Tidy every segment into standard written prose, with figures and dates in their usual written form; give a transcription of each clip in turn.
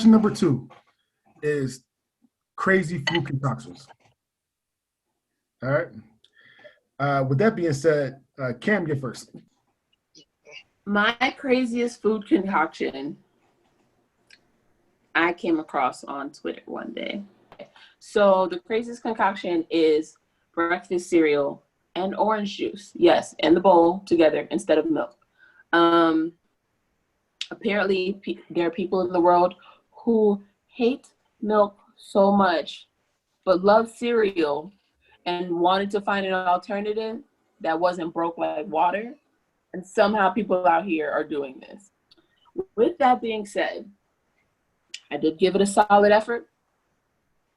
Question number 2 is crazy food concoctions. All right. With that being said, Cam, get first. My craziest food concoction I came across on Twitter one day. So the craziest concoction is breakfast cereal and orange juice. Yes, in the bowl together instead of milk. Apparently, there are people in the world who hate milk so much, but love cereal and wanted to find an alternative that wasn't broke like water. And somehow people out here are doing this. With that being said, I did give it a solid effort.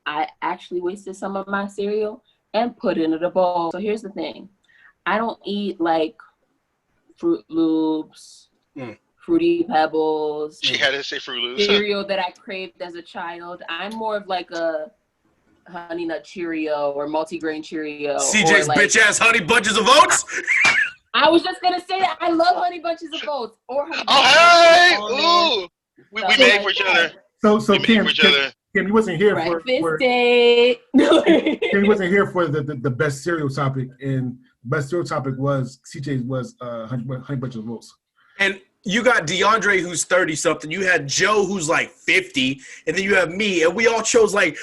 I actually wasted some of my cereal and put it in a bowl. So here's the thing. I don't eat like Fruit Loops, Fruity Pebbles. She had to say Fruit Loops. Cereal that I craved as a child. I'm more of like a Honey Nut Cheerio or multigrain Cheerio. CJ's like, bitch ass Honey Bunches of Oats. I was just gonna say that I love Honey Bunches of Oats or Honey Bunches. Oh, hey! Ooh! We made for each other. So Kim, you wasn't here for date. Kim wasn't here for the best cereal topic, and the best cereal topic was CJ's was Honey Bunches of Oats. And you got DeAndre, who's 30-something. You had Joe, who's like 50. And then you have me. And we all chose like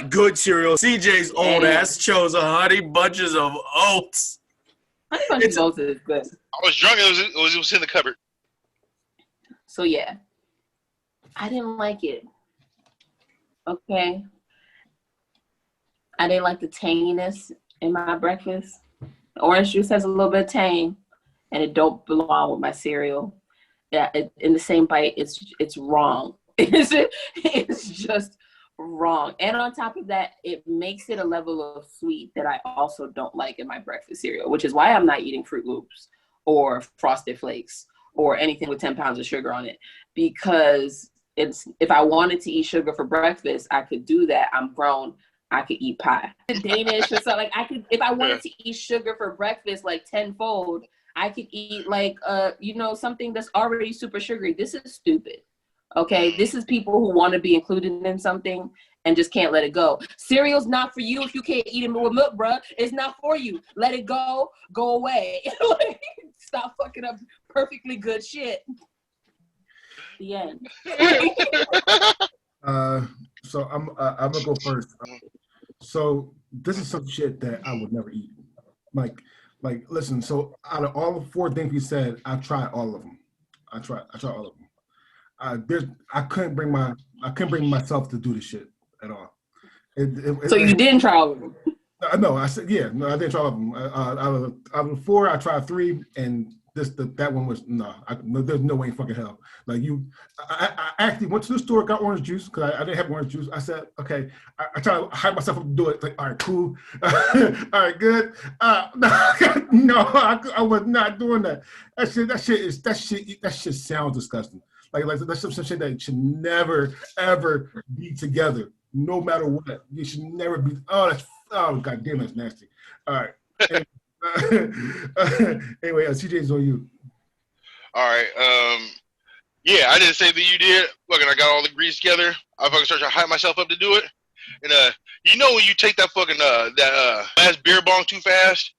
good cereal. CJ's old ass chose a Honey Bunches of Oats. Honey Bunches of Oats is good. I was drunk. It was in the cupboard. So, yeah. I didn't like it. Okay. I didn't like the tanginess in my breakfast. The orange juice has a little bit of tang. And it don't belong with my cereal. Yeah, in the same bite, it's wrong. It's just wrong. And on top of that, it makes it a level of sweet that I also don't like in my breakfast cereal, which is why I'm not eating Fruit Loops or Frosted Flakes or anything with 10 pounds of sugar on it. Because if I wanted to eat sugar for breakfast, I could do that. I'm grown. I could eat pie. Danish or something. Like I could, if I wanted to eat sugar for breakfast like tenfold, I could eat like, something that's already super sugary. This is stupid. Okay. This is people who want to be included in something and just can't let it go. Cereal's not for you if you can't eat it with milk, bruh. It's not for you. Let it go. Go away. Stop fucking up perfectly good shit. The end. So I'm gonna go first. So this is some shit that I would never eat. Like, listen. So out of all the 4 things we said, I tried all of them. I tried all of them. I couldn't bring myself to do this shit at all. So you didn't try all of them? No, I said yeah. No, I didn't try all of them. Out of the 4, I tried 3, and that one was no. There's no way in fucking hell. Like I actually went to the store, got orange juice because I didn't have orange juice. I said, okay. I tried to hype myself up to do it. Like, all right, cool. All right, good. No, I was not doing that. That shit sounds disgusting. Like that's some shit that should never ever be together, no matter what. You should never be. Oh, god damn, that's nasty. All right. Anyway, CJ's on you. All right. Yeah, I did the same thing you did. Look, and I got all the grease together. I fucking started to hype myself up to do it. And when you take that fucking last beer bong too fast,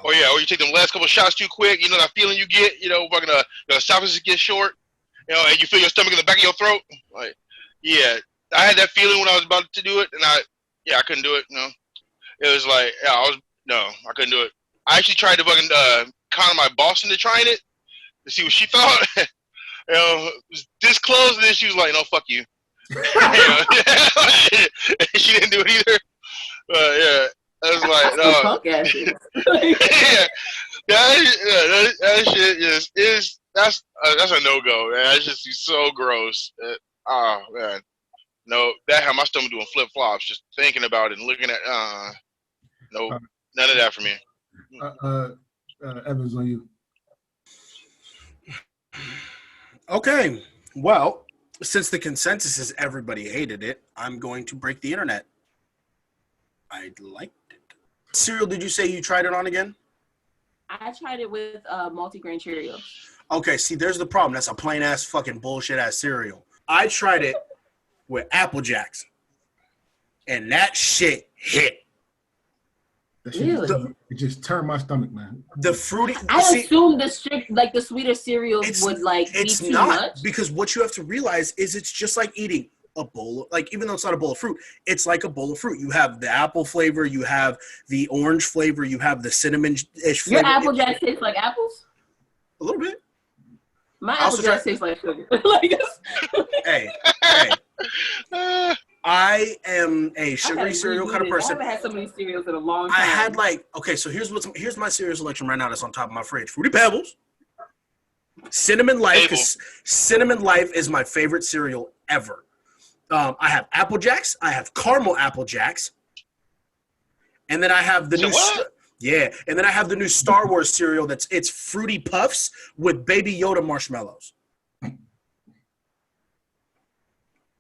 or you take them last couple shots too quick, you know that feeling you get, fucking the esophagus gets short, and you feel your stomach in the back of your throat. Like, yeah, I had that feeling when I was about to do it, and I couldn't do it. It was like, I couldn't do it. I actually tried to fucking con my boss into trying it to see what she thought. This close, and then she was like, "No, fuck you." She didn't do it either. But yeah, I was like, that shit is that's a no go, man. That's just so gross. Oh man, no, that had my stomach doing flip flops just thinking about it and looking at. No, none of that for me. Evans, on you. Okay, well, since the consensus is everybody hated it, I'm going to break the internet. I liked it. Cereal, did you say you tried it on again? I tried it with multigrain Cheerios. Okay, see, there's the problem. That's a plain-ass fucking bullshit-ass cereal. I tried it with Apple Jacks, and that shit hit. That shit it just turned my stomach, man. The fruity. I assume the sweeter cereals would like be too much. Because what you have to realize is it's just like eating a bowl of, like, even though it's not a bowl of fruit, it's like a bowl of fruit. You have the apple flavor, you have the orange flavor, you have the cinnamon-ish flavor. Your Apple Jacks taste like apples? A little bit. My Apple Jacks taste like sugar. Hey. I am a sugary cereal kind of person. I haven't had so many cereals in a long time. I had so here's my cereal selection right now that's on top of my fridge. Fruity Pebbles, Cinnamon Life, because Cinnamon Life is my favorite cereal ever. I have Apple Jacks, I have caramel Apple Jacks, and then I have the and then I have the new Star Wars cereal it's Fruity Puffs with Baby Yoda marshmallows.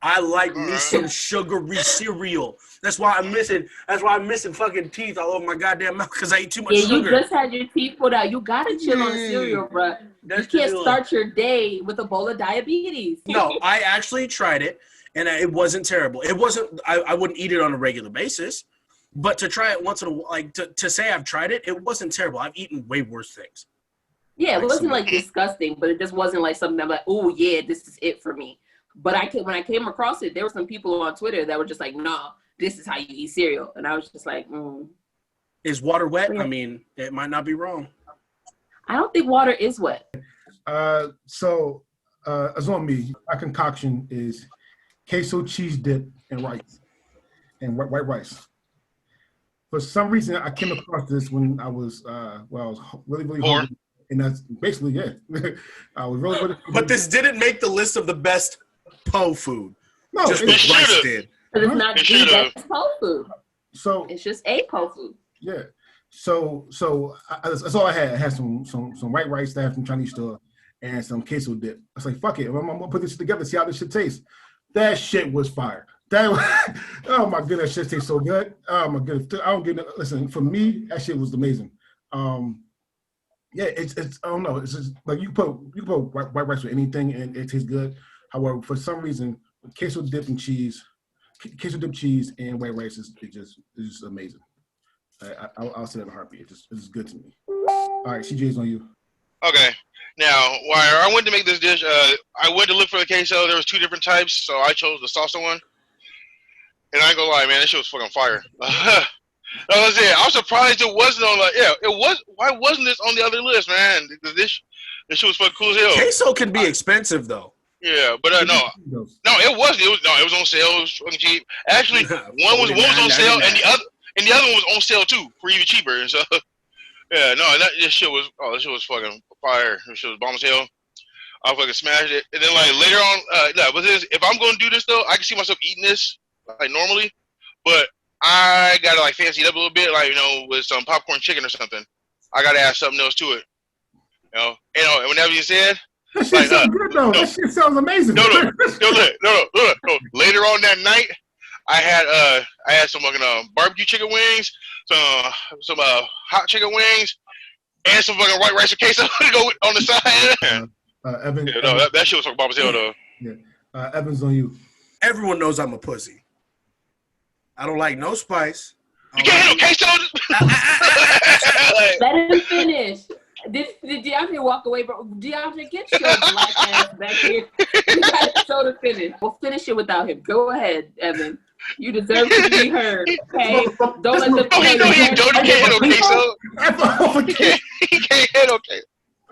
I like me some sugary cereal. That's why I'm missing fucking teeth all over my goddamn mouth because I eat too much sugar. You just had your teeth pulled out. You gotta chill on cereal, bro. You can't start your day with a bowl of diabetes. No, I actually tried it, and it wasn't terrible. It wasn't. I wouldn't eat it on a regular basis, but to try it once in a while, like to say I've tried it, it wasn't terrible. I've eaten way worse things. Yeah, it wasn't like disgusting, but it just wasn't like something I'm like, oh yeah, this is it for me. But when I came across it, there were some people on Twitter that were just like, no, this is how you eat cereal. And I was just like, Is water wet? I mean, it might not be wrong. I don't think water is wet. So it's on me. My concoction is queso cheese dip and rice and white rice. For some reason, I came across this when I was I was really hungry. And that's basically I was really But this didn't make the list of the best po food. No, just what rice did. But it's not the best po food. So it's just a po food. Yeah. So that's all I had. I had some white rice that I had from Chinese store and some queso dip. I was like, fuck it. I'm gonna put this together, see how this shit tastes. That shit was fire. Oh my goodness, that shit tastes so good. Oh my goodness. Listen, for me, that shit was amazing. Yeah, it's I don't know. It's just like you put white rice with anything and it tastes good. However, for some reason, queso dip cheese and white rice is just amazing. I'll say that in a heartbeat. It's good to me. All right, CJ's on you. Okay. Now, while I went to make this dish, I went to look for the queso. There was 2 different types, so I chose the salsa one. And I ain't gonna lie, man, that shit was fucking fire. That was it. I was surprised it wasn't on it was. Why wasn't this on the other list, man? This shit was fucking cool as hell. Queso can be expensive though. Yeah, but no, it wasn't. It was on sale. It was fucking cheap. Actually, one was on sale, and the other one was on sale too for even cheaper. And so, yeah, no, this shit was fucking fire. This shit was bomb as hell. I fucking smashed it. And then like later on, but this, if I'm gonna do this though, I can see myself eating this like normally, but I gotta like fancy it up a little bit, like with some popcorn chicken or something. I gotta add something else to it. And when that being said, that shit sounds good though. That shit sounds amazing. No. Later on that night, I had some fucking barbecue chicken wings, some hot chicken wings, and some fucking white rice and queso to go on the side. Evan, that shit was fucking bomb as hell though. Yeah, Evan's on you. Everyone knows I'm a pussy. I don't like no spice. You can't handle queso. Let him finish. Did DeAndre walk away, bro? DeAndre, get your black ass back here. You got to show the finish. We'll finish it without him. Go ahead, Evan. You deserve to be heard. Okay, don't let them. He can't handle queso. He can't handle queso.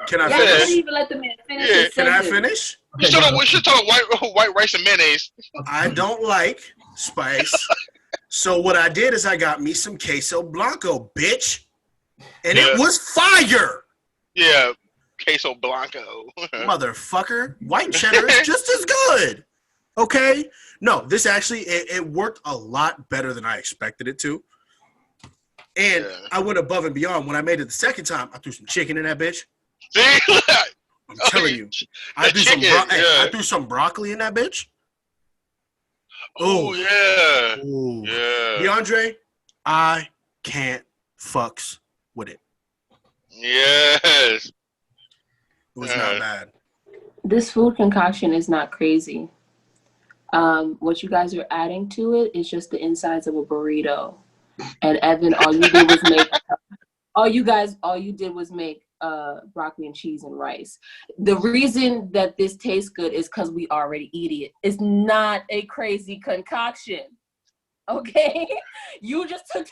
Can I finish? Don't even let the man finish. Yeah. His Can I sentence. finish? We should talk white rice and mayonnaise. I don't like spice. So what I did is I got me some queso blanco, bitch. And it was fire. Yeah, queso blanco. Motherfucker. White cheddar is just as good. Okay? No, this actually, it worked a lot better than I expected it to. And I went above and beyond. When I made it the second time, I threw some chicken in that bitch. See? I'm telling you. I threw some broccoli in that bitch. Oh, yeah. Ooh. Yeah. DeAndre, I can't fucks with it. Yes. It was not bad. This food concoction is not crazy. What you guys are adding to it is just the insides of a burrito. And Evan, all you did was make broccoli and cheese and rice. The reason that this tastes good is because we already eat it. It's not a crazy concoction. Okay? You just took.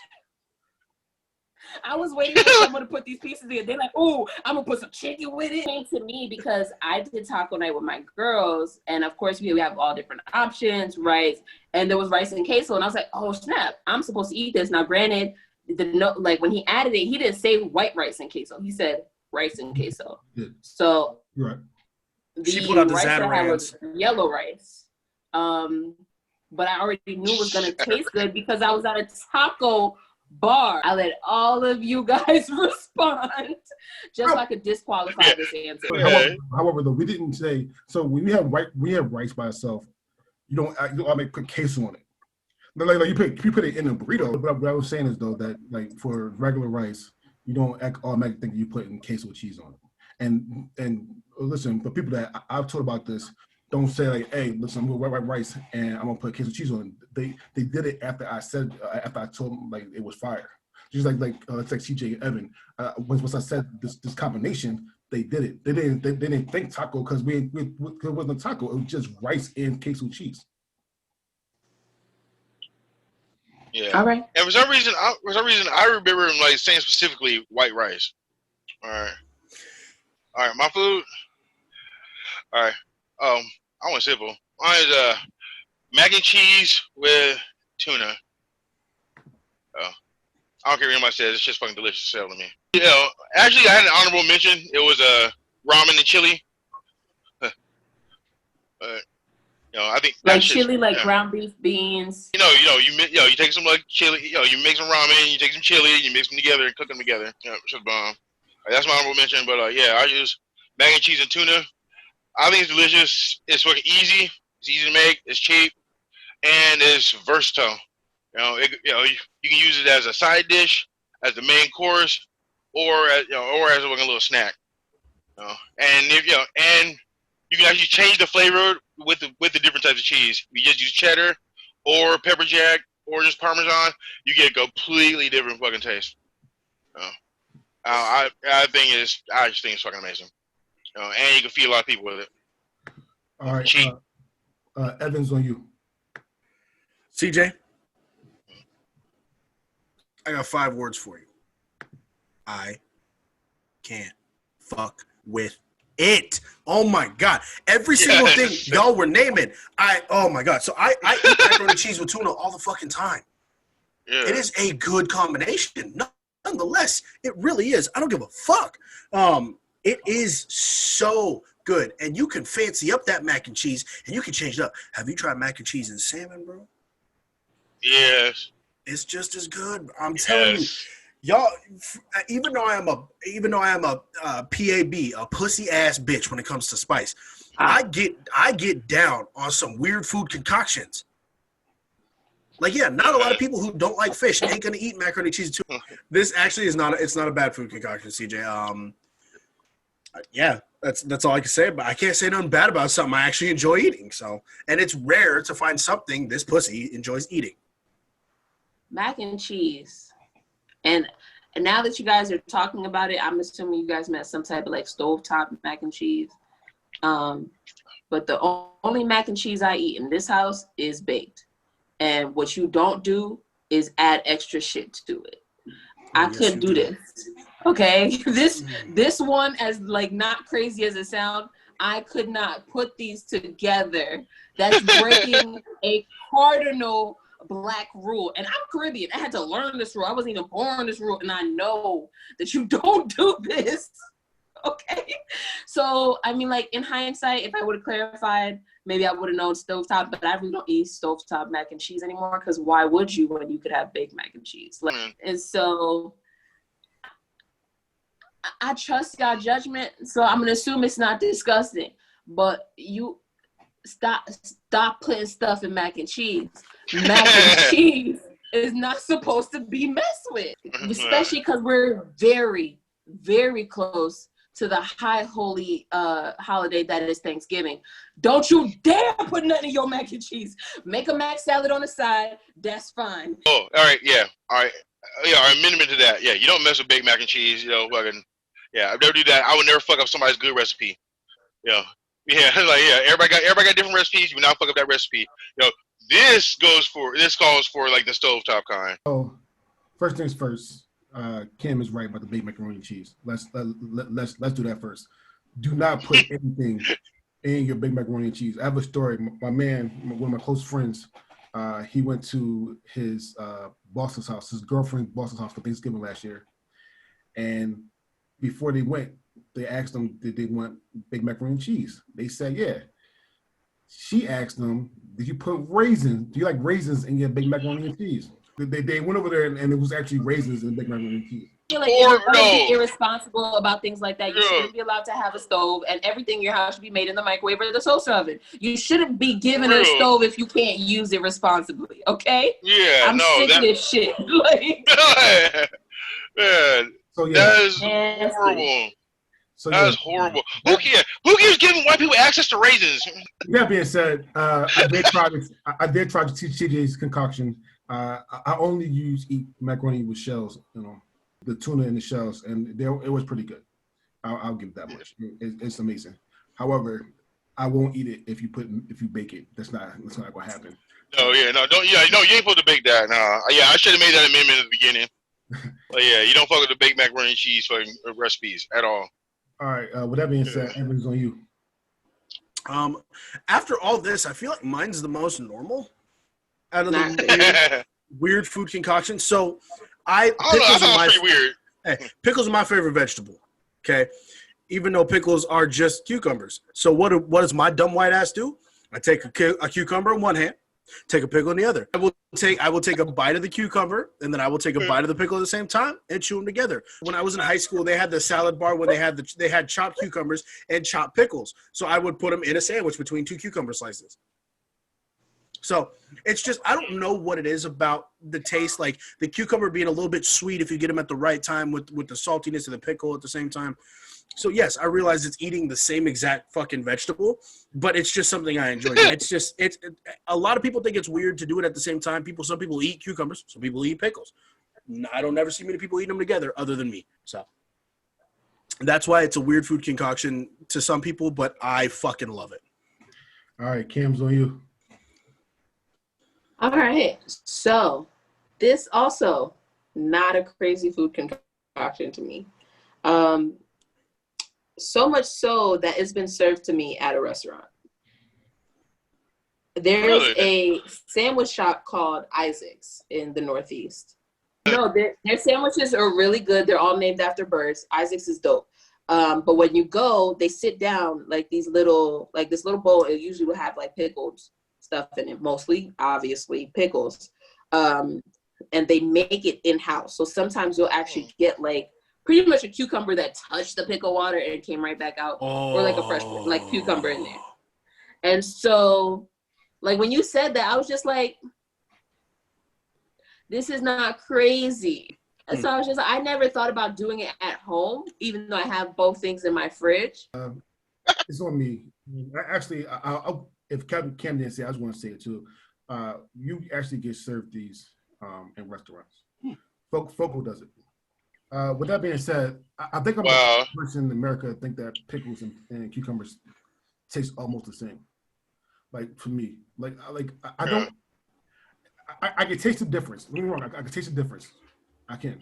I was waiting for someone to put these pieces in. They're like, "Oh, I'm gonna put some chicken with it." It came to me because I did taco night with my girls, and of course we have all different options, rice, and there was rice and queso, and I was like, "Oh snap, I'm supposed to eat this." Now, granted, like when he added it, he didn't say white rice and queso. He said rice and queso. Yeah. So Right. She put out the rice that I had was Zatarans. yellow rice. But I already knew it was gonna taste good because I was at a taco bar. I let all of you guys respond just so I could disqualify this answer. However, though, we didn't say, so when we have rice by itself, you don't put queso on it. Like you put it in a burrito. But what I was saying is though that like for regular rice, you don't automatically think you put in queso cheese on it. And listen, for people that I've told about this, don't say like, hey, listen, I'm gonna write rice and I'm gonna put queso cheese on it. They did it after I told them like it was fire. Just like it's like CJ and Evan. Once I said this combination, they did it. They didn't think taco because it wasn't taco. It was just rice and queso cheese. Yeah. All right. And for some reason, I remember him like saying specifically white rice. All right, my food. All right. I want simple. Mine is mac and cheese with tuna. I don't care what anybody says. It's just fucking delicious as hell to me. You know, actually, I had an honorable mention. It was ramen and chili. I think like chili, like ground beef, beans. You take some like chili. You make some ramen. You take some chili. You mix them together and cook them together. It's just bomb. That's my honorable mention. But I use mac and cheese and tuna. I think it's delicious. It's fucking easy. It's easy to make. It's cheap, and it's versatile. You can use it as a side dish, as the main course, or as a little snack. And you can actually change the flavor with the different types of cheese. You just use cheddar, or pepper jack, or just Parmesan. You get a completely different fucking taste. I just think it's fucking amazing. And you can feed a lot of people with it. All right, Evans, on you. CJ, I got 5 words for you. I can't fuck with it. Oh my god! Every single thing y'all were naming, oh my god! So I eat macaroni and cheese with tuna all the fucking time. Yeah. It is a good combination. Nonetheless, it really is. I don't give a fuck. It is so good, and you can fancy up that mac and cheese, and you can change it up. Have you tried mac and cheese and salmon, bro? Yes. It's just as good. I'm telling you, y'all. Even though I am a PAB, a pussy ass bitch when it comes to spice, I get down on some weird food concoctions. Like, yeah, not a lot of people who don't like fish ain't gonna eat macaroni and cheese too. This actually is not a bad food concoction, CJ. Yeah, that's all I can say. But I can't say nothing bad about something I actually enjoy eating. So, and it's rare to find something this pussy enjoys eating. Mac and cheese, and now that you guys are talking about it, I'm assuming you guys meant some type of like stovetop mac and cheese. But the only mac and cheese I eat in this house is baked. And what you don't do is add extra shit to it. I couldn't do this. Okay, this one, as like not crazy as it sounds, I could not put these together. That's breaking a cardinal black rule. And I'm Caribbean. I had to learn this rule. I wasn't even born this rule, and I know that you don't do this. Okay, so I mean, like in hindsight, if I would have clarified, maybe I would have known stovetop. But I really don't eat stovetop mac and cheese anymore, because why would you when you could have baked mac and cheese? And so I trust y'all judgment, so I'm gonna assume it's not disgusting. But you stop putting stuff in mac and cheese. Mac and cheese is not supposed to be messed with, especially because we're very, very close to the high holy holiday that is Thanksgiving. Don't you dare put nothing in your mac and cheese. Make a mac salad on the side. That's fine. Oh, all right, yeah, all right, yeah. Our amendment to that, yeah. You don't mess with baked mac and cheese, you know, fucking, yeah. I'd never do that. I would never fuck up somebody's good recipe, you know. Yeah, like yeah. Everybody got different recipes. You not fuck up that recipe, you know. This calls for like the stovetop kind. Oh, first things first. Kim is right about the baked macaroni and cheese. Let's do that first. Do not put anything in your baked macaroni and cheese. I have a story. My man, one of my close friends, he went to his boss's house, his girlfriend's boss's house for Thanksgiving last year, and before they went, they asked them did they want baked macaroni and cheese. They said yeah. She asked them, did you put raisins? Do you like raisins in your baked macaroni and cheese? They went over there and it was actually raisins in the baked macaroni and cheese. I feel like you're be irresponsible about things like that. You shouldn't be allowed to have a stove, and everything in your house should be made in the microwave or the toaster oven. You shouldn't be given a stove if you can't use it responsibly. Okay? Yeah, I'm sick of this shit. Like, man, so yeah, that is horrible. So that is horrible. Who cares giving white people access to raisins? That being said, I did try to teach TJ's concoction. I only eat macaroni with shells, you know, the tuna in the shells, and it was pretty good. I'll give it that much. It's amazing. However, I won't eat it if you bake it. That's not gonna happen. No, yeah, no, don't, yeah, no, you ain't supposed to bake that. No, yeah, I should have made that amendment at the beginning. But yeah, you don't fuck with the baked macaroni and cheese fucking recipes at all. All right. With that being said, everything's on you. After all this, I feel like mine's the most normal out of the weird food concoctions. So pickles are pretty weird. Hey, pickles are my favorite vegetable. Okay, even though pickles are just cucumbers. So what does my dumb white ass do? I take a cucumber in one hand, take a pickle in the other. I will take a bite of the cucumber, and then I will take a bite of the pickle at the same time and chew them together. When I was in high school, they had the salad bar where they had chopped cucumbers and chopped pickles. So I would put them in a sandwich between two cucumber slices. So it's just, I don't know what it is about the taste, like the cucumber being a little bit sweet if you get them at the right time with the saltiness of the pickle at the same time. So yes, I realize it's eating the same exact fucking vegetable, but it's just something I enjoy. It's a lot of people think it's weird to do it at the same time. Some people eat cucumbers, some people eat pickles. I don't ever see many people eating them together other than me. So that's why it's a weird food concoction to some people, but I fucking love it. All right, Cam's on you. all right. So this also not a crazy food concoction to me. So much so that it's been served to me at a restaurant. There's a sandwich shop called Isaac's in the Northeast. No, their sandwiches are really good. They're all named after birds. Isaac's is dope. But when you go, they sit down like this little bowl. It usually will have like pickled stuff in it, mostly, obviously, pickles. And they make it in-house. So sometimes you'll actually get like pretty much a cucumber that touched the pickle water and came right back out, or like a fresh like cucumber in there. And so, like when you said that, I was just like, this is not crazy. And so I was just like, I never thought about doing it at home, even though I have both things in my fridge. It's on me. Actually, if Cam didn't say, I just want to say it too. You actually get served these in restaurants. Foco does it. With that being said, I think I'm the person in America think that pickles and cucumbers taste almost the same. Like for me, I don't. I can taste the difference. Don't get me wrong. I can taste the difference. I can.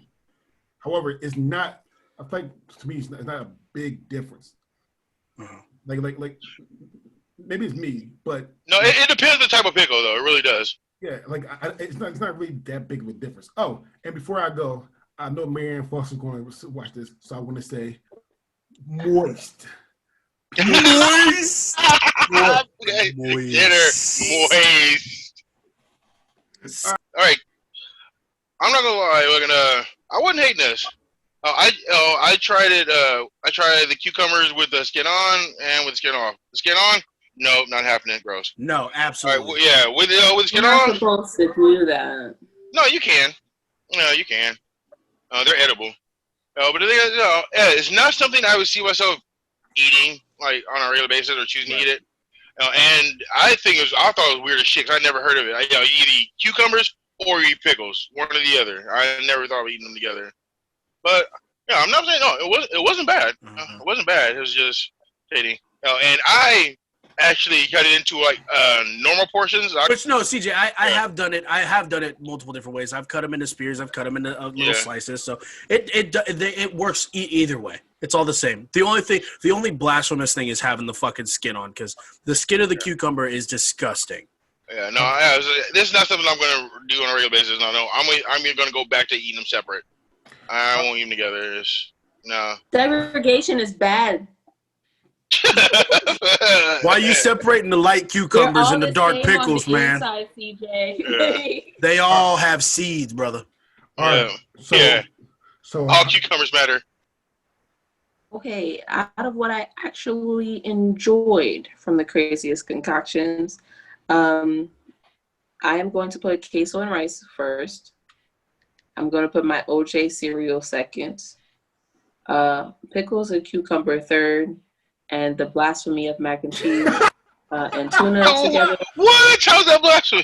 However, it's not. I think to me, it's not a big difference. Like maybe it's me, but no, it depends on the type of pickle, though. It really does. Yeah, like it's not really that big of a difference. Oh, and before I go, I know Marianne Foster's going to watch this, so I want to say moist. Moist. All right. I'm not gonna lie. I wasn't hating this. I tried it. I tried the cucumbers with the skin on and with the skin off. The skin on, no, not happening. Gross. No, absolutely. All right, yeah, with the skin You're not on. supposed to do that. No, you can. No, you can. They're edible. No, but the thing is, it's not something I would see myself eating like on a regular basis or choosing to eat it. And I thought it was weird as shit 'cause I never heard of it. You either eat cucumbers or you eat pickles, one or the other. I never thought of eating them together. But yeah, I'm not saying no. It wasn't bad. Mm-hmm. It wasn't bad. It was just tasty. And I actually cut it into like normal portions. Which no, CJ, I have done it. I have done it multiple different ways. I've cut them into spears. I've cut them into little slices. So it works either way. It's all the same. The only blasphemous thing is having the fucking skin on, because the skin of the cucumber is disgusting. Yeah, no, this is not something I'm gonna do on a regular basis. No, I'm gonna go back to eating them separate. I won't eat them together. No. Segregation is bad. Why are you separating the light cucumbers and the dark pickles, man? Inside, CJ. They all have seeds, brother. All right. So all cucumbers matter. Okay, out of what I actually enjoyed from the Craziest Concoctions, I am going to put queso and rice first. I'm going to put my OJ cereal second. Pickles and cucumber third. And the blasphemy of mac and cheese and tuna together. What? How's that blasphemy?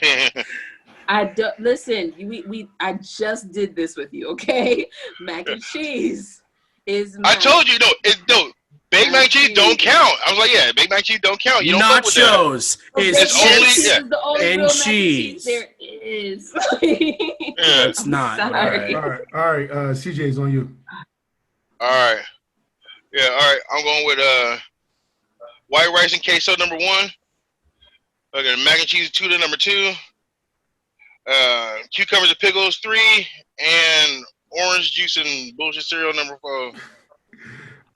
Listen. I just did this with you, okay? Mac and cheese is. I told you no. Baked mac and cheese don't count. I was like, yeah, baked mac and cheese don't count. You don't fuck with that. Nachos is chips the only and real cheese. There is. It's not. Sorry. all right. CJ's on you. All right. Yeah. All right. I'm going with white rice and queso number 1. Okay, mac and cheese and tuna number 2. Cucumbers and pickles 3, and orange juice and bullshit cereal number 4.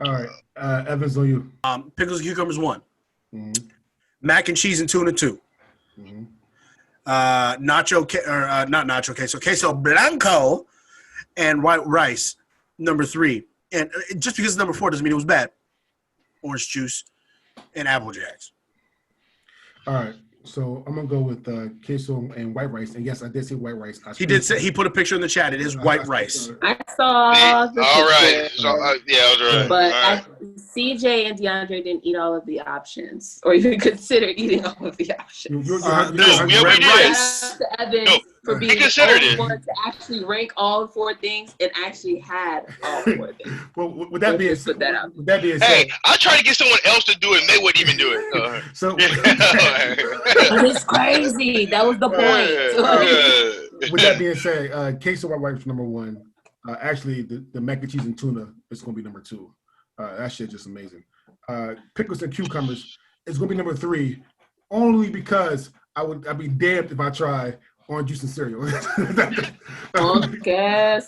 All right, Evans on you. Pickles and cucumbers 1. Mm-hmm. Mac and cheese and tuna 2. Mm-hmm. Not nacho queso, queso blanco, and white rice number 3. And just because it's number 4 doesn't mean it was bad. Orange juice and Apple Jacks. All right, so I'm gonna go with queso and white rice. And yes, I did say white rice. He did say, he put a picture in the chat. It is white rice. I saw the all right. picture. So, yeah, I was right. But All right. CJ and DeAndre didn't eat all of the options, or even consider eating all of the options. There's we red did. rice. Shout out to Evans No, for being he considered the it. only one to actually rank all 4 things and actually had all 4 things. Well, with that being Just put that out. with that being Hey, said, I tried to get someone else to do it, and they wouldn't even do it. so But it's crazy. That was the point. with that being said, queso white rice number 1. Actually, the mac and cheese and tuna is gonna be number 2. That shit just amazing. Pickles and cucumbers is gonna be number 3, only because I'd be damned if I try orange juice and cereal. Yes.